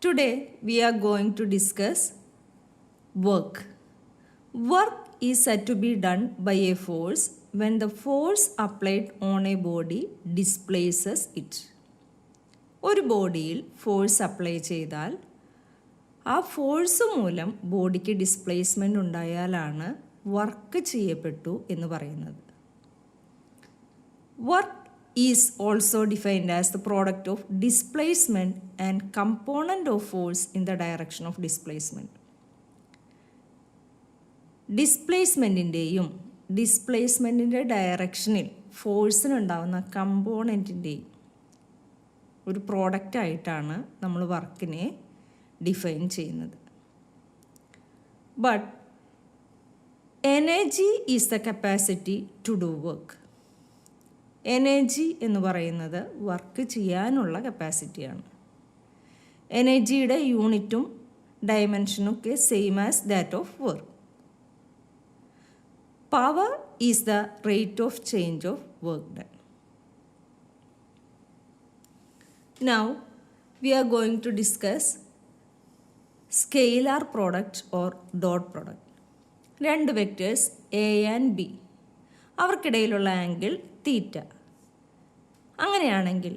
Today we are going to discuss work. Work is said to be done by a force when the force applied on a body displaces it. ഒരു ബോഡിയിൽ force apply ചെയ്താൽ ആ force മൂലം ബോഡിക്ക് displacement ഉണ്ടായാലാണ് work ചെയ്യപ്പെട്ടു എന്ന് പറയുന്നത്. Work is also defined as the product of displacement and component of force in the direction of displacement. ഡിസ്പ്ലേസ്മെൻറ്റിൻ്റെയും ഡിസ്പ്ലേസ്മെൻറ്റിൻ്റെ ഡയറക്ഷനിൽ ഫോഴ്സിനുണ്ടാവുന്ന കമ്പോണൻറ്റിൻ്റെയും ഒരു പ്രോഡക്റ്റായിട്ടാണ് നമ്മൾ വർക്കിനെ ഡിഫൈൻ ചെയ്യുന്നത്. But energy is the capacity to do work. Energy എന്ന് പറയുന്നത് വർക്ക് ചെയ്യാനുള്ള കപ്പാസിറ്റിയാണ്. എനർജിയുടെ യൂണിറ്റും ഡയമെൻഷനും ഒക്കെ same as that of work. Power is the rate of change of work done. Now we are going to discuss scalar product or dot product. രണ്ട് vectors A and B, അവർക്കിടയിലുള്ള ആംഗിൾ തീറ്റ. അങ്ങനെയാണെങ്കിൽ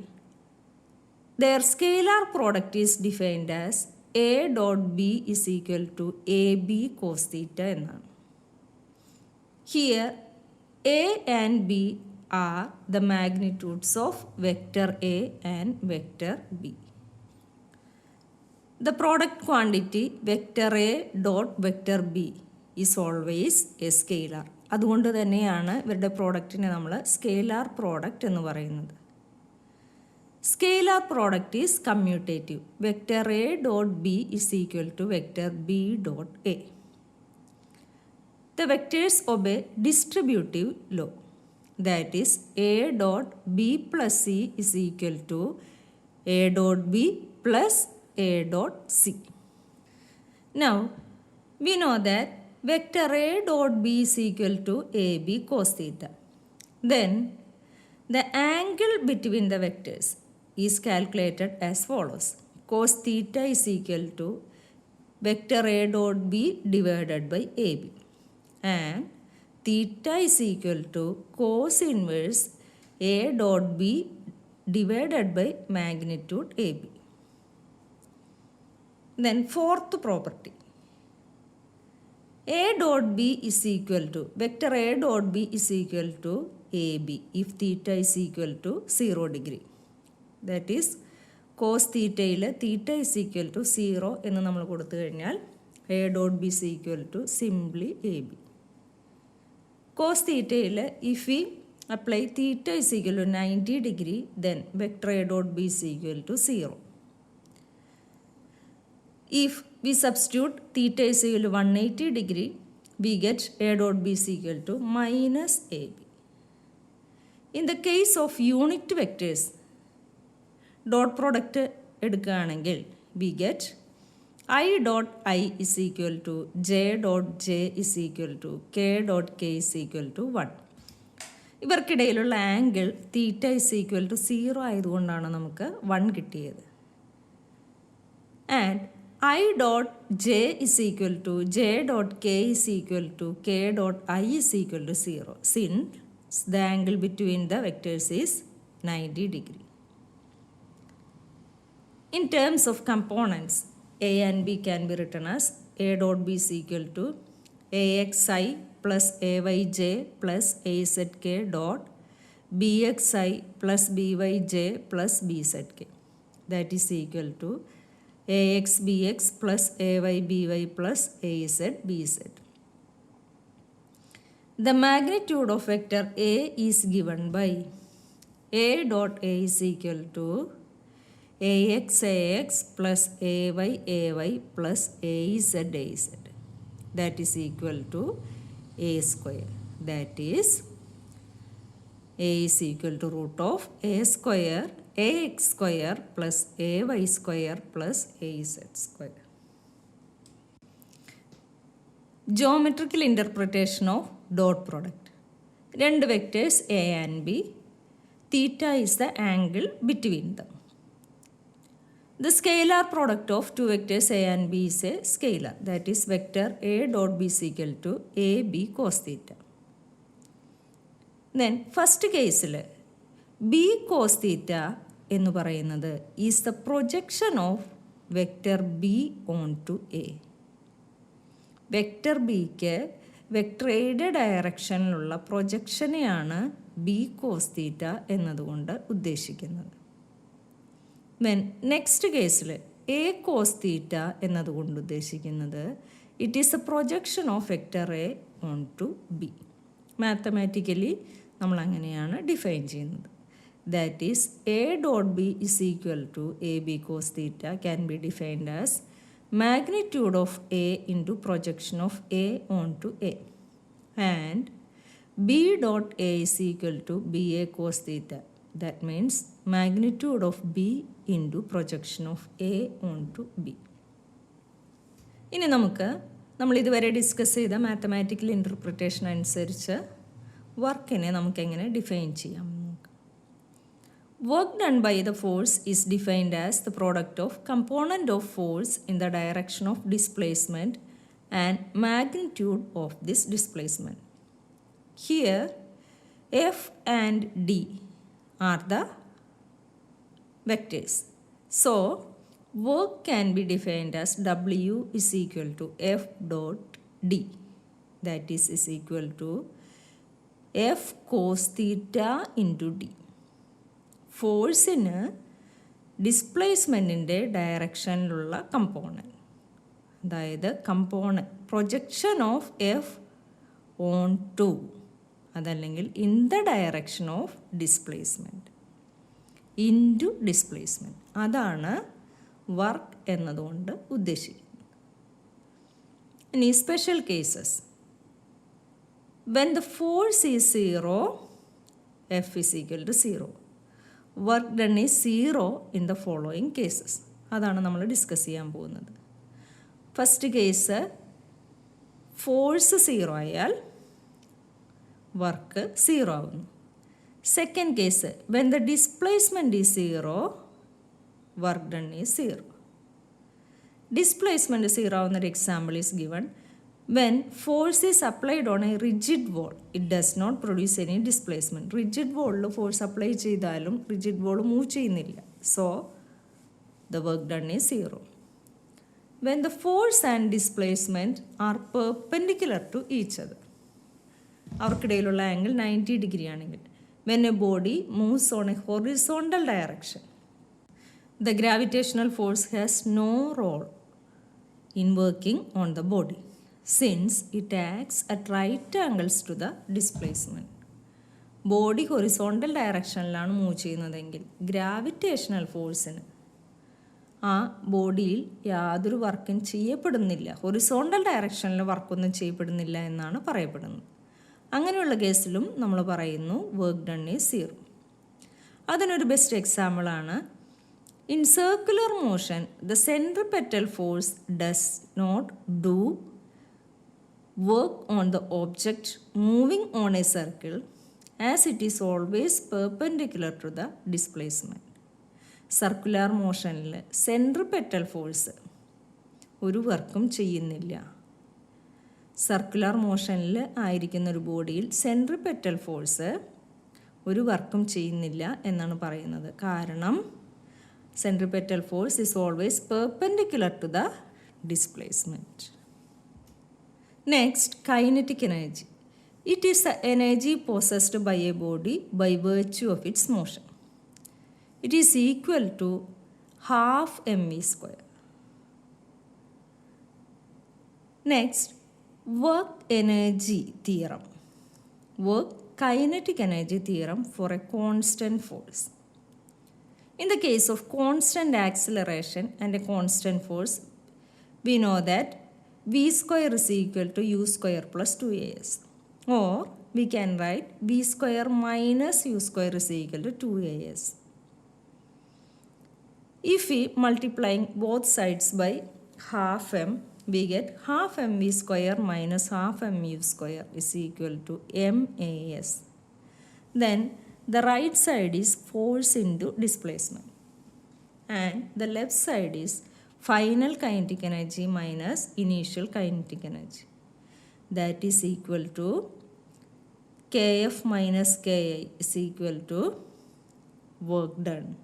their scalar product is defined as a dot b is equal to ab cos theta എന്നാണ്. Here a and b are the magnitudes of vector a and vector b. The product quantity vector a dot vector b is always a scalar. അതുകൊണ്ട് തന്നെയാണ് ഇവരുടെ പ്രോഡക്റ്റിനെ നമ്മൾ scalar product എന്ന് പറയുന്നത്. Scalar product is commutative. Vector A dot B is equal to vector B dot A. The vectors obey distributive law, that is A dot B plus C is equal to A dot B plus A dot C. Now we know that vector a dot b is equal to ab cos theta. Then the angle between the vectors is calculated as follows. Cos theta is equal to vector a dot b divided by ab, and theta is equal to cos inverse a dot b divided by magnitude ab. Then fourth property, a dot b is equal to vector a dot b is equal to ab if theta is equal to 0 degree. That is cos theta theta is equal to 0 എന്ന് നമ്മൾ കൊടുത്തു കഴിഞ്ഞാൽ a dot b is equal to simply ab. Cos theta if we apply theta is equal to 90 degree, then vector a dot b is equal to 0. If we substitute theta is equal to 180 degree, we get a dot b is equal to minus ab. In the case of unit vectors, dot product എടുക്കുകയാണെങ്കിൽ we get I dot I is equal to j dot j is equal to k dot k is equal to 1. ഇവർക്കിടയിലുള്ള angle theta is equal to 0 ആയതുകൊണ്ടാണ് നമുക്ക് 1 കിട്ടിയത്. And I dot j is equal to j dot k is equal to k dot I is equal to 0 since the angle between the vectors is 90 degree. In terms of components, a and b can be written as a dot b is equal to axi plus ayj plus azk dot bxi plus byj plus bzk. That is equal to ax bx plus ay by plus az bz. The magnitude of vector a is given by a dot a is equal to ax plus ay plus az az. That is equal to a square. That is a is equal to root of a square ax square plus ay square plus az square. Geometrical interpretation of dot product. രണ്ട് vectors a and b. Theta is the angle between them. The scalar product of two vectors A and B is a scalar. That is vector A dot B is equal to AB cos theta. Then first case B cos theta എന്ന് പറയുന്നത് is the projection of vector B onto A. Vector ബിക്ക് vector എയുടെ ഡയറക്ഷനിലുള്ള പ്രൊജക്ഷനെയാണ് B cos theta എന്നതുകൊണ്ട് ഉദ്ദേശിക്കുന്നത്. Then next കേസിൽ A cos theta എന്നതുകൊണ്ട് ഉദ്ദേശിക്കുന്നത് it is A projection of vector A onto B. Mathematically നമ്മൾ അങ്ങനെയാണ് ഡിഫൈൻ ചെയ്യുന്നത്. That is A dot B is equal to A B cos theta can be defined as magnitude of A into projection of A onto A, and B dot A is equal to BA cos theta. That means magnitude of B into projection of A onto B. ഇനി നമ്മൾ ഇതുവരെ discuss ചെയ്ത mathematical interpretation അനുസരിച്ച് വർക്കിനെ നമുക്കെങ്ങനെ define ചെയ്യാം. Work done by the force is defined as the product of component of force in the direction of displacement and magnitude of this displacement. Here, F and D are the vectors. So, work can be defined as W is equal to F dot D. That is equal to F cos theta into D. ഫോഴ്സിന് ഡിസ്പ്ലേസ്മെൻറ്റിൻ്റെ ഡയറക്ഷനിലുള്ള component, അതായത് component projection of F on to, അതല്ലെങ്കിൽ in the direction of displacement in to displacement, അതാണ് work എന്നതുകൊണ്ട് ഉദ്ദേശിക്കുന്നത്. ഇനി special cases, when the force is zero F is equal to zero. Work done is zero in the following cases. അതാണ് നമ്മൾ discuss ചെയ്യാൻ പോകുന്നത്. First case, force zero ആയാൽ work zero ആവുന്നു. Second case, when the displacement is zero work done is zero. Displacement zero ആവുന്നൊരു example is given. When force is applied on a rigid wall, it does not produce any displacement. Rigid wall force apply ചെയ്താലും rigid wall move ചെയ്യുന്നില്ല. So, the work done is zero. When the force and displacement are perpendicular to each other, അവർക്കിടയിലുള്ള angle 90 degree ആണെങ്കിൽ, when a body moves on a horizontal direction, the gravitational force has no role in working on the body, since it acts at right angles to the displacement. Body horizontal ഡയറക്ഷനിലാണ് move ചെയ്യുന്നതെങ്കിൽ ഗ്രാവിറ്റേഷണൽ ഫോഴ്സിന് ആ ബോഡിയിൽ യാതൊരു വർക്കും ചെയ്യപ്പെടുന്നില്ല, horizontal ഡയറക്ഷനിൽ വർക്കൊന്നും ചെയ്യപ്പെടുന്നില്ല എന്നാണ് പറയപ്പെടുന്നത്. അങ്ങനെയുള്ള കേസിലും നമ്മൾ പറയുന്നു വർക്ക് ഡൺ ഈസ് സീറോ. അതിനൊരു ബെസ്റ്റ് എക്സാമ്പിളാണ്, in circular motion the centripetal force does not do work on the object moving on a circle as it is always perpendicular to the displacement. Circular മോഷനിൽ centripetal force ഒരു വർക്കും ചെയ്യുന്നില്ല. Circular മോഷനിൽ ആയിരിക്കുന്ന ഒരു ബോഡിയിൽ centripetal force ഒരു വർക്കും ചെയ്യുന്നില്ല എന്നാണ് പറയുന്നത്. കാരണം centripetal force is always perpendicular to the displacement. Next, kinetic energy. It is the energy possessed by a body by virtue of its motion. It is equal to half mv square. Next, work energy theorem. Work kinetic energy theorem for a constant force. In the case of constant acceleration and a constant force, we know that v square is equal to u square plus 2as, or we can write v square minus u square is equal to 2as. If we multiplying both sides by half m, we get half mv square minus half mu square is equal to mas. Then the right side is force into displacement. and the left side is final kinetic energy minus initial kinetic energy. That is equal to Kf minus Ki is equal to work done.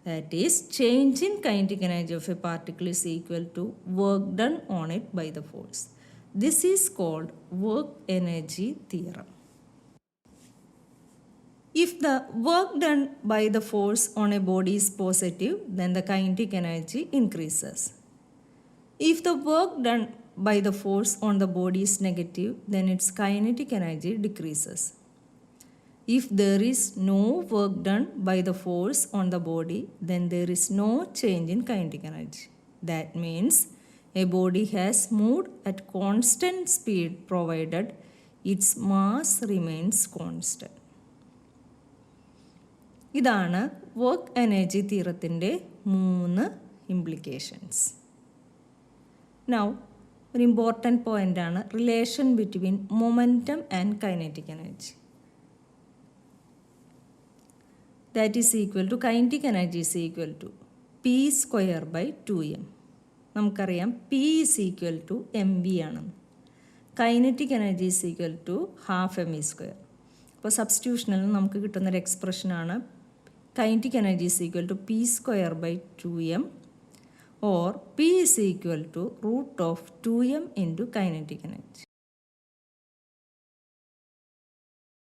That is, change in kinetic energy of a particle is equal to work done on it by the force. This is called work energy theorem. If the work done by the force on a body is positive, then the kinetic energy increases. If the work done by the force on the body is negative, then its kinetic energy decreases. If there is no work done by the force on the body, then there is no change in kinetic energy. That means a body has moved at constant speed provided its mass remains constant. ഇതാണ് work energy തിയറത്തിൻ്റെ 3 implications. Now ഒരു important പോയിൻ്റാണ് relation between momentum and kinetic energy. That is equal to kinetic energy is equal to P square by 2m. നമുക്കറിയാം P is equal to M V ആണെന്ന്. Kinetic energy is equal to half M E square. അപ്പോൾ സബ്സ്റ്റിറ്റ്യൂഷനിൽ നമുക്ക് കിട്ടുന്നൊരു എക്സ്പ്രഷനാണ് kinetic energy is equal to p square by 2m, or p is equal to root of 2m into kinetic energy.